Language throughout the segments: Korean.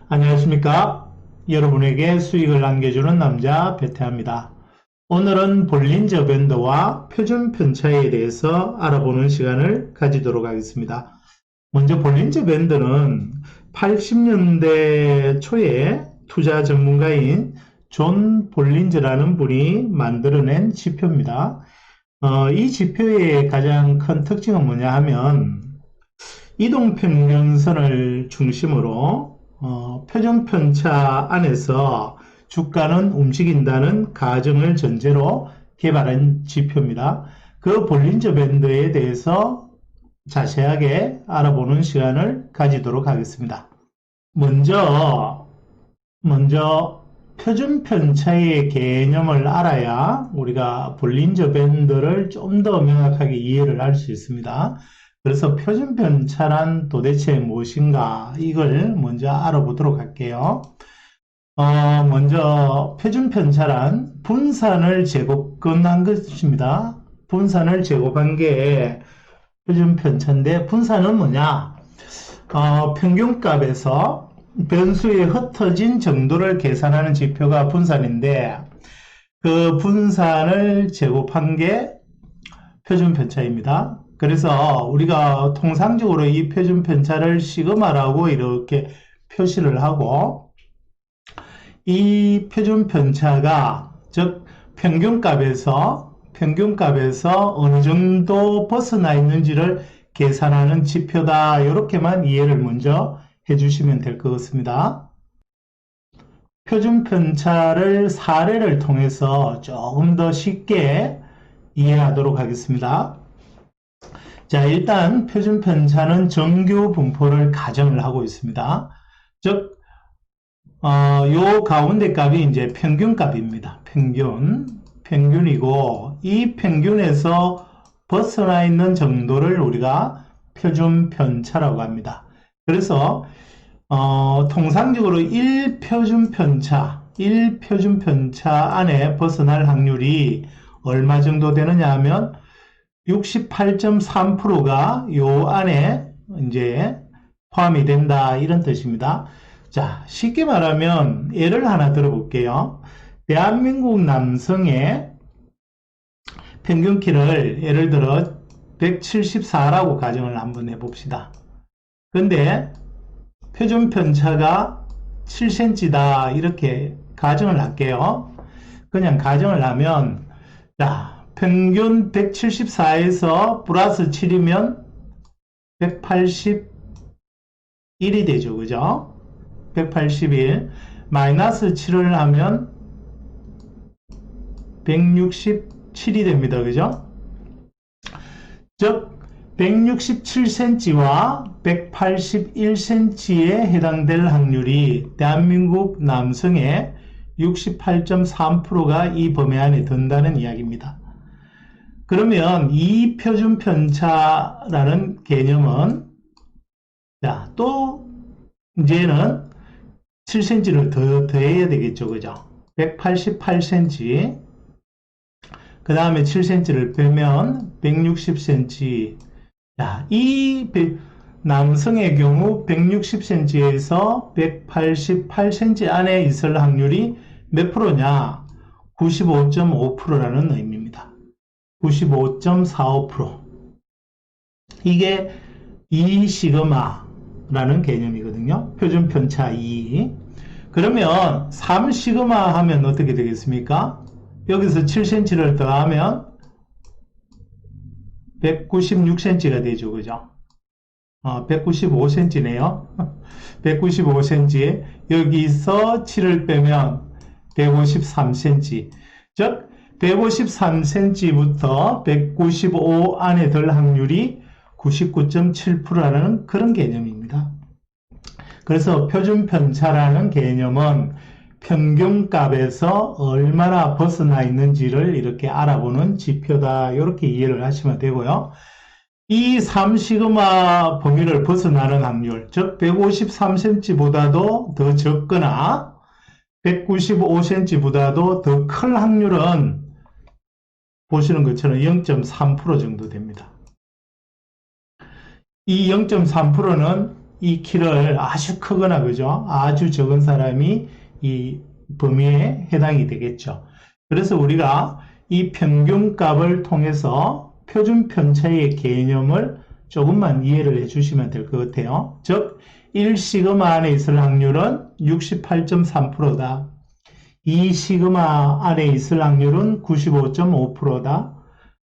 안녕하십니까? 여러분에게 수익을 남겨주는 남자 배태합니다. 오늘은 볼린저 밴드와 표준 편차에 대해서 알아보는 시간을 가지도록 하겠습니다. 먼저 볼린저 밴드는 80년대 초에 투자 전문가인 존 볼린저라는 분이 만들어낸 지표입니다. 이 지표의 가장 큰 특징은 뭐냐 하면 이동평균선을 중심으로 표준 편차 안에서 주가는 움직인다는 가정을 전제로 개발한 지표입니다. 그 볼린저 밴드에 대해서 자세하게 알아보는 시간을 가지도록 하겠습니다. 먼저 표준 편차의 개념을 알아야 우리가 볼린저 밴드를 좀 더 명확하게 이해를 할 수 있습니다. 그래서 표준 편차란 도대체 무엇인가 이걸 먼저 알아보도록 할게요. 먼저 표준 편차란 분산을 제곱근한 것입니다. 분산을 제곱한 게 표준 편차인데, 분산은 뭐냐? 평균값에서 변수의 흩어진 정도를 계산하는 지표가 분산인데, 그 분산을 제곱한 게 표준 편차입니다. 그래서 우리가 통상적으로 이 표준 편차를 시그마라고 이렇게 표시를 하고, 이 표준 편차가 즉 평균값에서 어느 정도 벗어나 있는지를 계산하는 지표다, 이렇게만 이해를 먼저 해주시면 될 것 같습니다. 표준 편차를 사례를 통해서 조금 더 쉽게 이해하도록 하겠습니다. 자, 일단 표준 편차는 정규 분포를 가정을 하고 있습니다. 즉, 요 가운데 값이 이제 평균값입니다. 평균이고, 이 평균에서 벗어나 있는 정도를 우리가 표준 편차라고 합니다. 그래서 통상적으로 1표준 편차 안에 벗어날 확률이 얼마 정도 되느냐 하면 68.3%가 요 안에 이제 포함이 된다, 이런 뜻입니다. 자, 쉽게 말하면 예를 하나 들어볼게요. 대한민국 남성의 평균 키를 예를 들어 174라고 가정을 한번 해봅시다. 근데 표준 편차가 7cm다, 이렇게 가정을 할게요. 그냥 가정을 하면, 자, 평균 174에서 플러스 7이면 181이 되죠. 그죠? 181. 마이너스 7을 하면 167이 됩니다. 그죠? 즉, 167cm와 181cm에 해당될 확률이 대한민국 남성의 68.3%가 이 범위 안에 든다는 이야기입니다. 그러면 이 표준 편차라는 개념은, 자, 또 이제는 7cm를 더해야 되겠죠. 그죠? 188cm, 그 다음에 7cm를 빼면 160cm. 자, 이 남성의 경우 160cm에서 188cm 안에 있을 확률이 몇 프로냐? 95.5%라는 의미입니다. 95.45%. 이게 2시그마라는 개념이거든요. 표준 편차 2. 그러면 3시그마 하면 어떻게 되겠습니까? 여기서 7cm를 더하면 196cm가 되죠. 그죠? 195cm네요. 195cm. 여기서 7을 빼면 153cm. 즉, 153cm부터 195 안에 들 확률이 99.7%라는 그런 개념입니다. 그래서 표준 편차라는 개념은 평균값에서 얼마나 벗어나 있는지를 이렇게 알아보는 지표다, 이렇게 이해를 하시면 되고요. 이 3시그마 범위를 벗어나는 확률, 즉 153cm보다도 더 적거나 195cm보다도 더 큰 확률은 보시는 것처럼 0.3% 정도 됩니다. 이 0.3%는 이 키를 아주 크거나 그죠? 아주 적은 사람이 이 범위에 해당이 되겠죠. 그래서 우리가 이 평균값을 통해서 표준 편차의 개념을 조금만 이해를 해주시면 될 것 같아요. 즉 1시그마 안에 있을 확률은 68.3%다. 2시그마 안에 있을 확률은 95.5%다.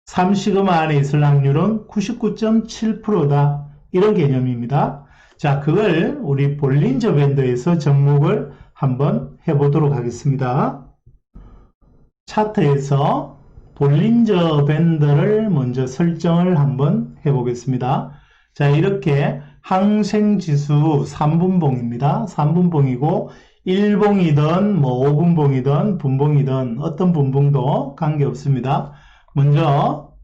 3시그마 안에 있을 확률은 99.7%다. 이런 개념입니다. 자, 그걸 우리 볼린저 밴드에서 접목을 한번 해보도록 하겠습니다. 차트에서 볼린저 밴드를 먼저 설정을 한번 해보겠습니다. 자, 이렇게 항생지수 3분봉입니다. 3분봉이고 1봉이든 뭐 5분봉이든 분봉이든 어떤 분봉도 관계없습니다. 먼저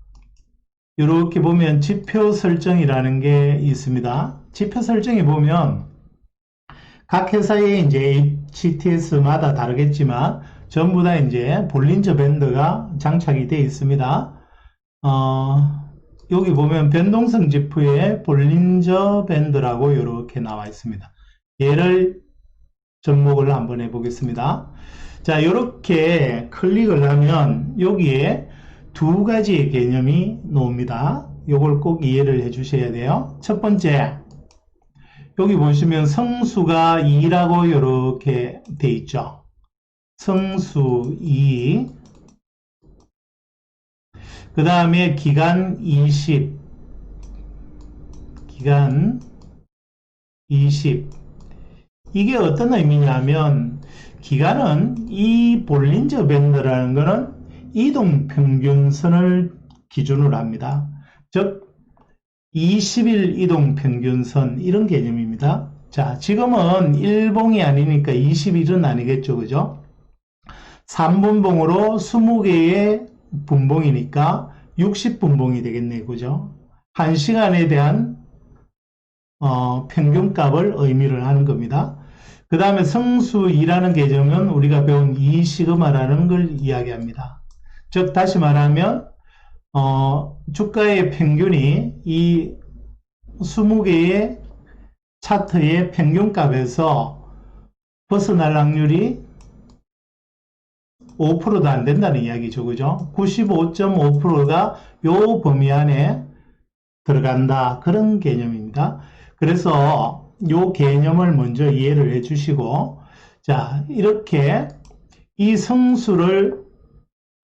이렇게 보면 지표 설정이라는 게 있습니다. 지표 설정에 보면 각 회사의 이제 HTS마다 다르겠지만 전부 다 이제 볼린저 밴드가 장착이 되어 있습니다. 여기 보면 변동성 지표에 볼린저 밴드라고 이렇게 나와 있습니다. 얘를 접목을 한번 해보겠습니다. 자, 이렇게 클릭을 하면 여기에 두 가지의 개념이 나옵니다. 이걸 꼭 이해를 해 주셔야 돼요. 첫 번째, 여기 보시면 성수가 2라고 이렇게 돼 있죠. 성수 2, 그 다음에 기간 20, 기간 20. 이게 어떤 의미냐면 기간은 이 볼린저 밴드라는 거는 이동평균선을 기준으로 합니다. 즉 20일 이동평균선 이런 개념입니다. 자, 지금은 1봉이 아니니까 20일은 아니겠죠. 그죠? 3분봉으로 20개의 분봉이니까 60분봉이 되겠네. 그죠? 1시간에 대한 평균값을 의미를 하는 겁니다. 그 다음에 성수 2라는 개념은 우리가 배운 2시그마라는 걸 이야기합니다. 즉 다시 말하면 주가의 평균이 이 20개의 차트의 평균값에서 벗어날 확률이 5%도 안 된다는 이야기죠. 그죠? 95.5%가 요 범위 안에 들어간다. 그런 개념입니다. 그래서 요 개념을 먼저 이해를 해 주시고, 자, 이렇게 이 성수를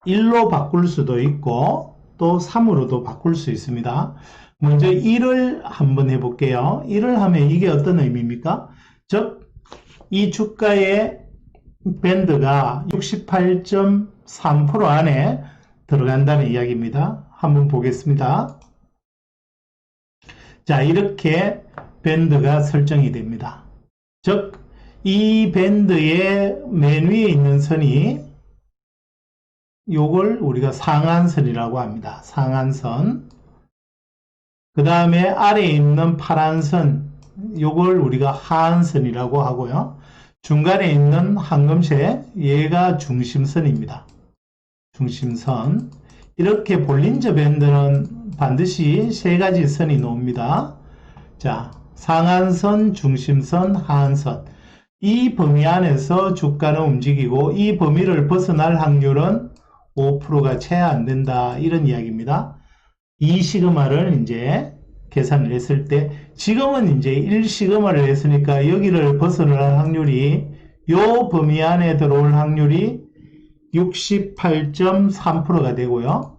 1로 바꿀 수도 있고 또 3으로도 바꿀 수 있습니다. 먼저 1을 한번 해볼게요. 1을 하면 이게 어떤 의미입니까? 즉, 이 주가의 밴드가 68.3% 안에 들어간다는 이야기입니다. 한번 보겠습니다. 자, 이렇게 밴드가 설정이 됩니다. 즉, 이 밴드의 맨 위에 있는 선이 요걸 우리가 상한선이라고 합니다. 상한선. 그 다음에 아래에 있는 파란 선, 요걸 우리가 하한선이라고 하고요. 중간에 있는 황금색, 얘가 중심선입니다. 중심선. 이렇게 볼린저 밴드는 반드시 세 가지 선이 나옵니다. 자, 상한선, 중심선, 하한선. 이 범위 안에서 주가는 움직이고 이 범위를 벗어날 확률은 5%가 채 안 된다. 이런 이야기입니다. 2시그마를 이제 계산을 했을 때 지금은 이제 1시그마를 했으니까 여기를 벗어날 확률이 요 범위 안에 들어올 확률이 68.3%가 되고요.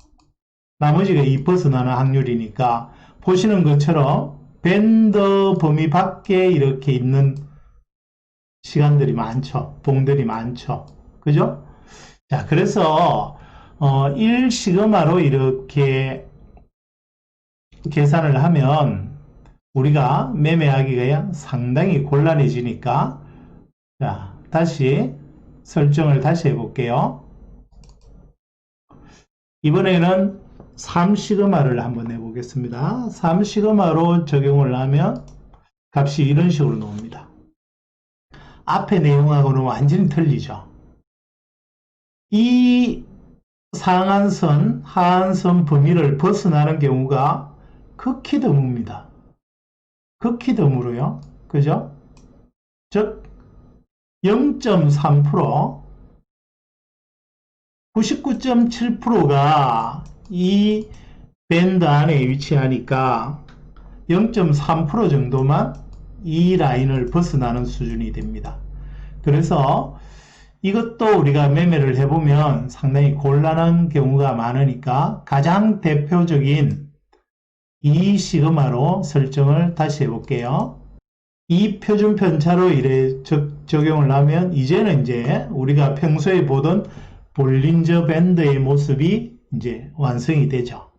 나머지가 이 벗어나는 확률이니까 보시는 것처럼 밴드 범위 밖에 이렇게 있는 시간들이 많죠. 봉들이 많죠. 그죠? 자, 그래서 1시그마로 이렇게 계산을 하면 우리가 매매하기가 상당히 곤란해지니까, 자, 다시 설정을 다시 해볼게요. 이번에는 3시그마를 한번 해보겠습니다. 3시그마로 적용을 하면 값이 이런 식으로 나옵니다. 앞의 내용하고는 완전히 틀리죠. 이 상한선, 하한선 범위를 벗어나는 경우가 극히 드뭅니다. 극히 드물어요. 그죠? 즉 0.3%, 99.7%가 이 밴드 안에 위치하니까 0.3% 정도만 이 라인을 벗어나는 수준이 됩니다. 그래서 이것도 우리가 매매를 해보면 상당히 곤란한 경우가 많으니까 가장 대표적인 이 시그마로 설정을 다시 해볼게요. 이 표준 편차로 이래 적용을 하면 이제는 이제 우리가 평소에 보던 볼린저 밴드의 모습이 이제 완성이 되죠.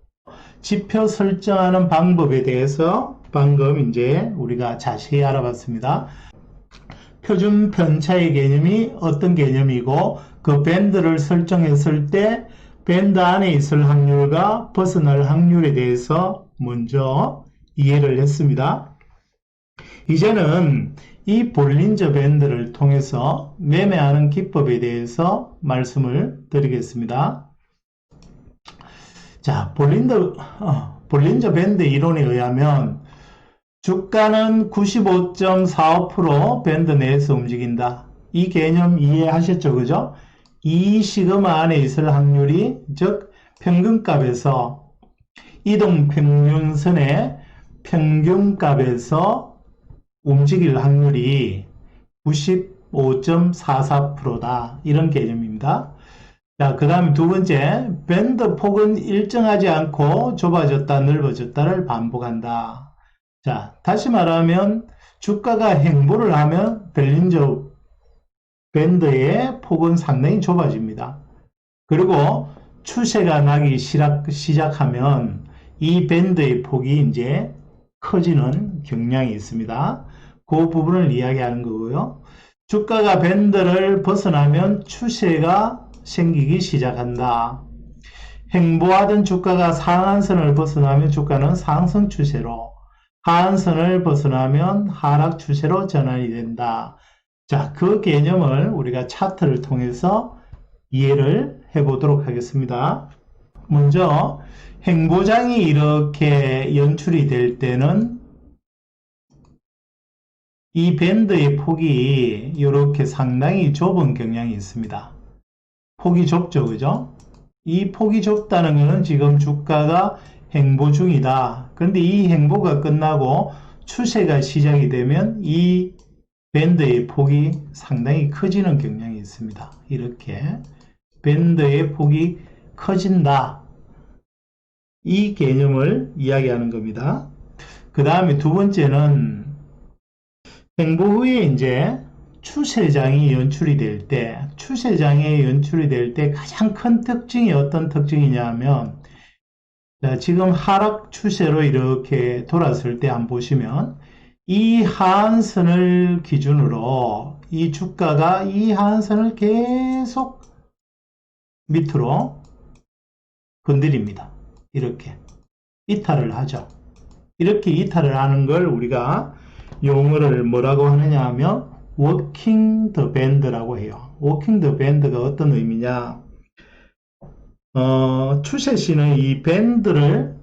지표 설정하는 방법에 대해서 방금 이제 우리가 자세히 알아봤습니다. 표준 편차의 개념이 어떤 개념이고 그 밴드를 설정했을 때 밴드 안에 있을 확률과 벗어날 확률에 대해서 먼저 이해를 했습니다. 이제는 이 볼린저 밴드를 통해서 매매하는 기법에 대해서 말씀을 드리겠습니다. 자, 볼린저 밴드 이론에 의하면 주가는 95.45% 밴드 내에서 움직인다. 이 개념 이해하셨죠? 그죠? 이 시그마 안에 있을 확률이, 즉 평균값에서 이동평균선의 평균값에서 움직일 확률이 95.44%다. 이런 개념입니다. 자, 그 다음 두 번째, 밴드 폭은 일정하지 않고 좁아졌다, 넓어졌다를 반복한다. 자, 다시 말하면 주가가 행보를 하면 볼린저 밴드의 폭은 상당히 좁아집니다. 그리고 추세가 나기 시작하면 이 밴드의 폭이 이제 커지는 경향이 있습니다. 그 부분을 이야기하는 거고요. 주가가 밴드를 벗어나면 추세가 생기기 시작한다. 행보하던 주가가 상한선을 벗어나면 주가는 상승 추세로, 하한선을 벗어나면 하락 추세로 전환이 된다. 자, 그 개념을 우리가 차트를 통해서 이해를 해보도록 하겠습니다. 먼저 행보장이 이렇게 연출이 될 때는 이 밴드의 폭이 이렇게 상당히 좁은 경향이 있습니다. 폭이 좁죠, 그죠? 이 폭이 좁다는 것은 지금 주가가 행보 중이다. 그런데 이 행보가 끝나고 추세가 시작이 되면 이 밴드의 폭이 상당히 커지는 경향이 있습니다. 이렇게 밴드의 폭이 커진다. 이 개념을 이야기하는 겁니다. 그 다음에 두 번째는 행보 후에 이제 추세장이 연출이 될 때, 추세장이 연출이 될 때 가장 큰 특징이 어떤 특징이냐 하면, 자, 지금 하락 추세로 이렇게 돌았을 때 한번 보시면, 이 하한선을 기준으로 이 주가가 이 하한선을 계속 밑으로 건드립니다. 이렇게 이탈을 하죠. 이렇게 이탈을 하는 걸 우리가 용어를 뭐라고 하느냐 하면 워킹 더 밴드라고 해요. 워킹 더 밴드가 어떤 의미냐? 추세시는 이 밴드를,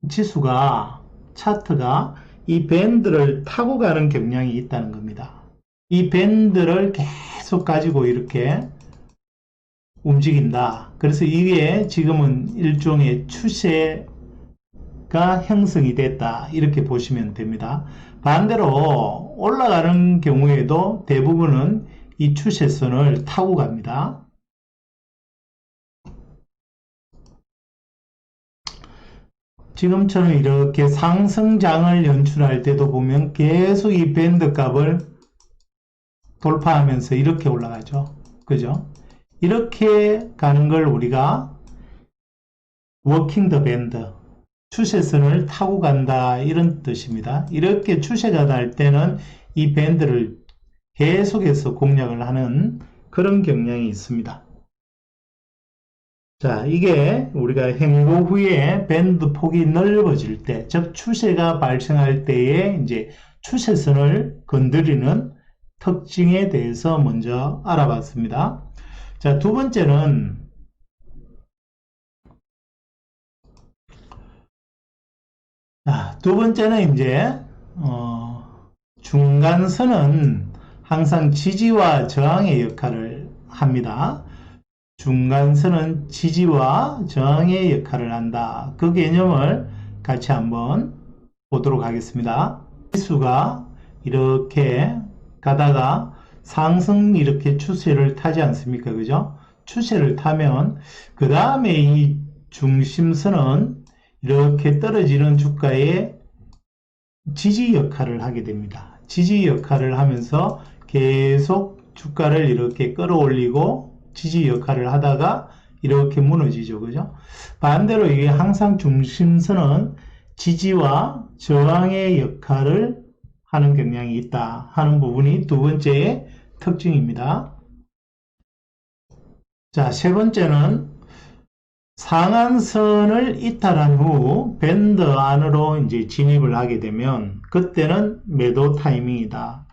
지수가, 차트가 이 밴드를 타고 가는 경향이 있다는 겁니다. 이 밴드를 계속 가지고 이렇게 움직인다. 그래서 이게 지금은 일종의 추세가 형성이 됐다. 이렇게 보시면 됩니다. 반대로 올라가는 경우에도 대부분은 이 추세선을 타고 갑니다. 지금처럼 이렇게 상승장을 연출할 때도 보면 계속 이 밴드 값을 돌파하면서 이렇게 올라가죠. 그죠? 이렇게 가는 걸 우리가 워킹 더 밴드, 추세선을 타고 간다, 이런 뜻입니다. 이렇게 추세가 날 때는 이 밴드를 계속해서 공략을 하는 그런 경향이 있습니다. 자, 이게 우리가 행보 후에 밴드 폭이 넓어질 때, 즉 추세가 발생할 때에 이제 추세선을 건드리는 특징에 대해서 먼저 알아봤습니다. 자, 두 번째는 이제 중간선은 항상 지지와 저항의 역할을 합니다. 중간선은 지지와 저항의 역할을 한다. 그 개념을 같이 한번 보도록 하겠습니다. 지수가 이렇게 가다가 상승 이렇게 추세를 타지 않습니까? 그죠? 추세를 타면 그 다음에 이 중심선은 이렇게 떨어지는 주가의 지지 역할을 하게 됩니다. 지지 역할을 하면서 계속 주가를 이렇게 끌어올리고 지지 역할을 하다가 이렇게 무너지죠. 그죠? 반대로 이게 항상 중심선은 지지와 저항의 역할을 하는 경향이 있다 하는 부분이 두 번째의 특징입니다. 자, 세 번째는 상한선을 이탈한 후 밴드 안으로 이제 진입을 하게 되면 그때는 매도 타이밍이다.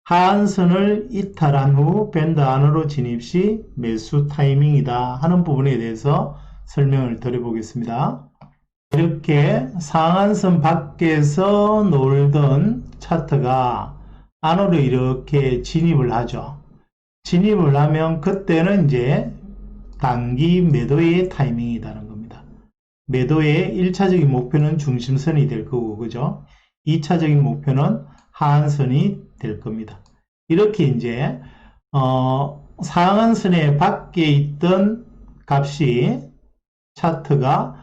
하한선을 이탈한 후 밴드 안으로 진입 시 매수 타이밍이다 하는 부분에 대해서 설명을 드려보겠습니다. 이렇게 상한선 밖에서 놀던 차트가 안으로 이렇게 진입을 하죠. 진입을 하면 그때는 이제 단기 매도의 타이밍이라는 겁니다. 매도의 1차적인 목표는 중심선이 될 거고, 그죠? 2차적인 목표는 하한선이 될 겁니다. 이렇게 이제, 상한선의 밖에 있던 값이 차트가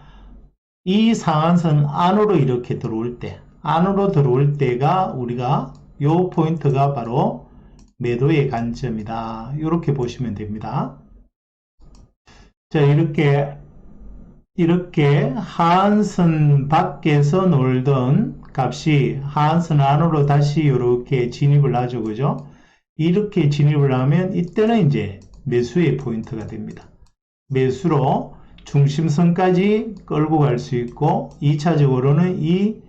이 상한선 안으로 이렇게 들어올 때, 안으로 들어올 때가 우리가 요 포인트가 바로 매도의 관점이다. 이렇게 보시면 됩니다. 자, 이렇게 하한선 밖에서 놀던 값이 하한선 안으로 다시 이렇게 진입을 하죠. 그죠? 이렇게 진입을 하면 이때는 이제 매수의 포인트가 됩니다. 매수로 중심선까지 끌고 갈 수 있고 2차적으로는 이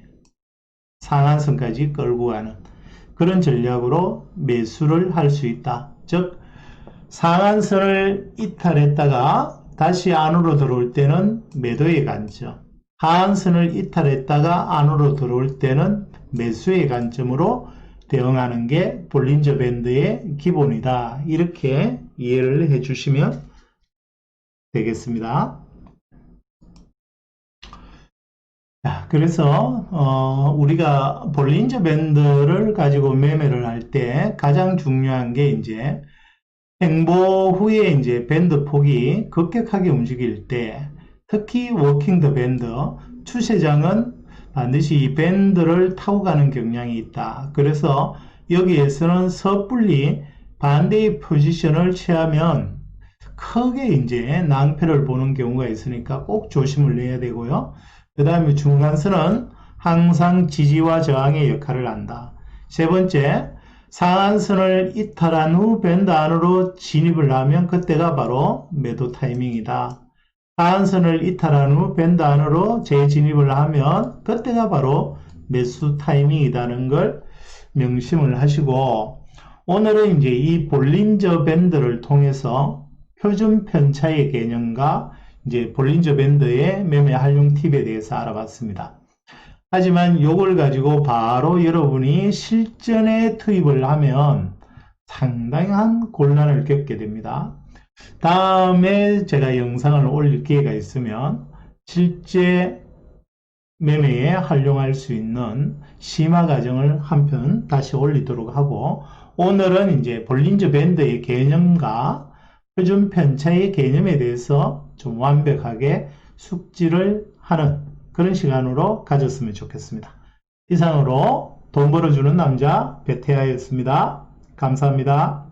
상한선까지 끌고 가는 그런 전략으로 매수를 할 수 있다. 즉 상한선을 이탈했다가 다시 안으로 들어올 때는 매도의 관점, 하한선을 이탈했다가 안으로 들어올 때는 매수의 관점으로 대응하는 게 볼린저 밴드의 기본이다. 이렇게 이해를 해주시면 되겠습니다. 자, 그래서 우리가 볼린저 밴드를 가지고 매매를 할 때 가장 중요한 게 이제 횡보 후에 이제 밴드 폭이 급격하게 움직일 때 특히 워킹 더 밴드 추세장은 반드시 이 밴드를 타고 가는 경향이 있다. 그래서 여기에서는 섣불리 반대의 포지션을 취하면 크게 이제 낭패를 보는 경우가 있으니까 꼭 조심을 해야 되고요. 그 다음에 중간선은 항상 지지와 저항의 역할을 한다. 세 번째, 상한선을 이탈한 후 밴드 안으로 진입을 하면 그때가 바로 매도 타이밍이다. 하한선을 이탈한 후 밴드 안으로 재진입을 하면 그때가 바로 매수 타이밍이라는 걸 명심을 하시고, 오늘은 이제 이 볼린저 밴드를 통해서 표준 편차의 개념과 이제 볼린저 밴드의 매매 활용 팁에 대해서 알아봤습니다. 하지만 이걸 가지고 바로 여러분이 실전에 투입을 하면 상당한 곤란을 겪게 됩니다. 다음에 제가 영상을 올릴 기회가 있으면 실제 매매에 활용할 수 있는 심화 과정을 한 편 다시 올리도록 하고, 오늘은 이제 볼린저 밴드의 개념과 표준 편차의 개념에 대해서 좀 완벽하게 숙지를 하는 그런 시간으로 가졌으면 좋겠습니다. 이상으로 돈 벌어주는 남자 배태하였습니다. 감사합니다.